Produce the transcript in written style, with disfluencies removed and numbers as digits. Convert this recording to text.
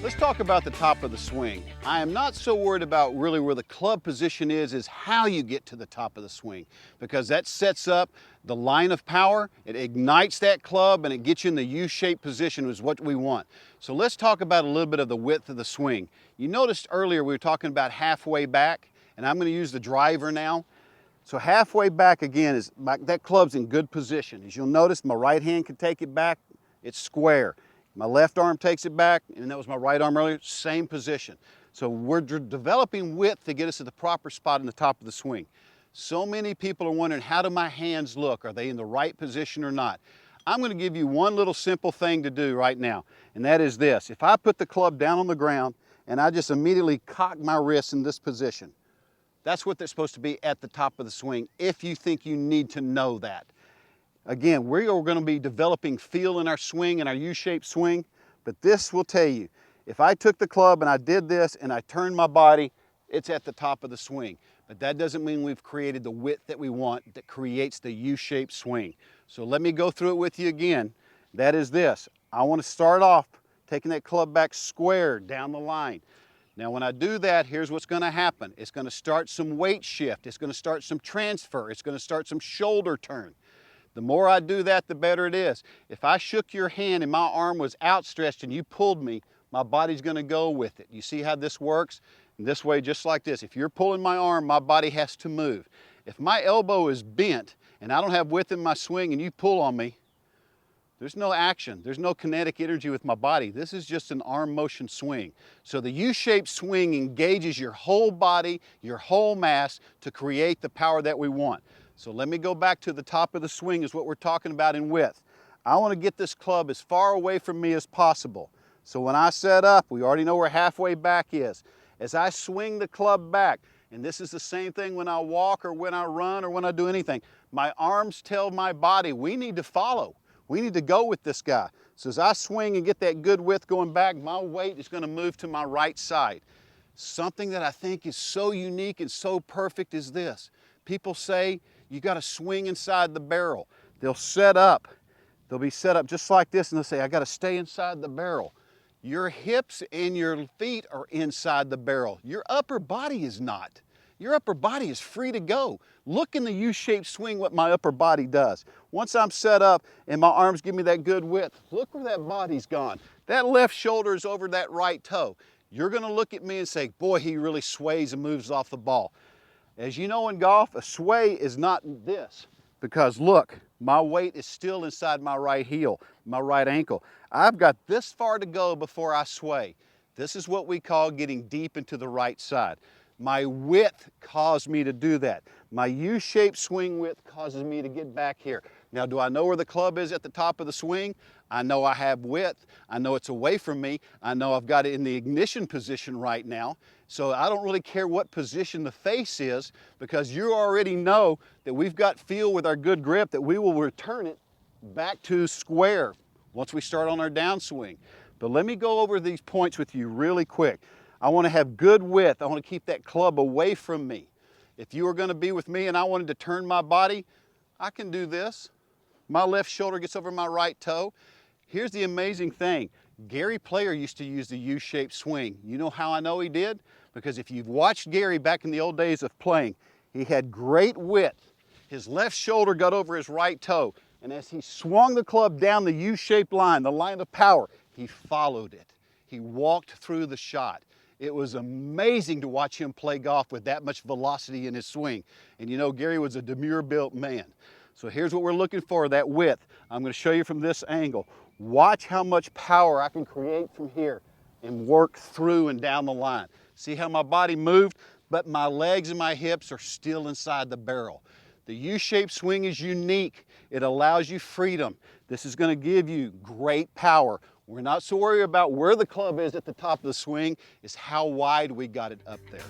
Let's talk about the top of the swing. I am not so worried about really where the club position is how you get to the top of the swing, because that sets up the line of power, it ignites that club, and it gets you in the U-shaped position is what we want. So let's talk about a little bit of the width of the swing. You noticed earlier we were talking about halfway back, and I'm going to use the driver now. So halfway back again is that club's in good position. As you'll notice, my right hand can take it back, it's square. My left arm takes it back, and that was my right arm earlier, same position. So we're developing width to get us to the proper spot in the top of the swing. So many people are wondering, how do my hands look? Are they in the right position or not? I'm going to give you one little simple thing to do right now, and that is this. If I put the club down on the ground and I just immediately cock my wrist in this position, that's what they're supposed to be at the top of the swing, if you think you need to know that. Again, we are going to be developing feel in our swing and our U-shaped swing, but this will tell you, if I took the club and I did this and I turned my body, it's at the top of the swing. But that doesn't mean we've created the width that we want that creates the U-shaped swing. So let me go through it with you again. That is this. I want to start off taking that club back square down the line. Now when I do that, here's what's going to happen. It's going to start some weight shift. It's going to start some transfer. It's going to start some shoulder turn. The more I do that, the better it is. If I shook your hand and my arm was outstretched and you pulled me, my body's going to go with it. You see how this works? This way, just like this. If you're pulling my arm, my body has to move. If my elbow is bent and I don't have width in my swing and you pull on me, there's no action. There's no kinetic energy with my body. This is just an arm motion swing. So the U-shaped swing engages your whole body, your whole mass to create the power that we want. So let me go back to the top of the swing is what we're talking about in width. I want to get this club as far away from me as possible. So when I set up, we already know where halfway back is. As I swing the club back, and this is the same thing when I walk or when I run or when I do anything, my arms tell my body, we need to follow. We need to go with this guy. So as I swing and get that good width going back, my weight is going to move to my right side. Something that I think is so unique and so perfect is this. People say, you got to swing inside the barrel. They'll set up. They'll be set up just like this, and they'll say, I got to stay inside the barrel. Your hips and your feet are inside the barrel. Your upper body is not. Your upper body is free to go. Look in the U-shaped swing what my upper body does. Once I'm set up and my arms give me that good width, look where that body's gone. That left shoulder is over that right toe. You're going to look at me and say, boy, he really sways and moves off the ball. As you know in golf, a sway is not this, because look, my weight is still inside my right heel, my right ankle. I've got this far to go before I sway. This is what we call getting deep into the right side. My width caused me to do that. My U-shaped swing width causes me to get back here. Now, do I know where the club is at the top of the swing? I know I have width. I know it's away from me. I know I've got it in the ignition position right now. So I don't really care what position the face is, because you already know that we've got feel with our good grip that we will return it back to square once we start on our downswing. But let me go over these points with you really quick. I want to have good width. I want to keep that club away from me. If you were going to be with me and I wanted to turn my body, I can do this. My left shoulder gets over my right toe. Here's the amazing thing. Gary Player used to use the U-shaped swing. You know how I know he did? Because if you've watched Gary back in the old days of playing, he had great width. His left shoulder got over his right toe. And as he swung the club down the U-shaped line, the line of power, he followed it. He walked through the shot. It was amazing to watch him play golf with that much velocity in his swing. And you know, Gary was a demure-built man. So here's what we're looking for, that width. I'm going to show you from this angle. Watch how much power I can create from here and work through and down the line. See how my body moved, but my legs and my hips are still inside the barrel. The U-shaped swing is unique. It allows you freedom. This is going to give you great power. We're not so worried about where the club is at the top of the swing, it's how wide we got it up there.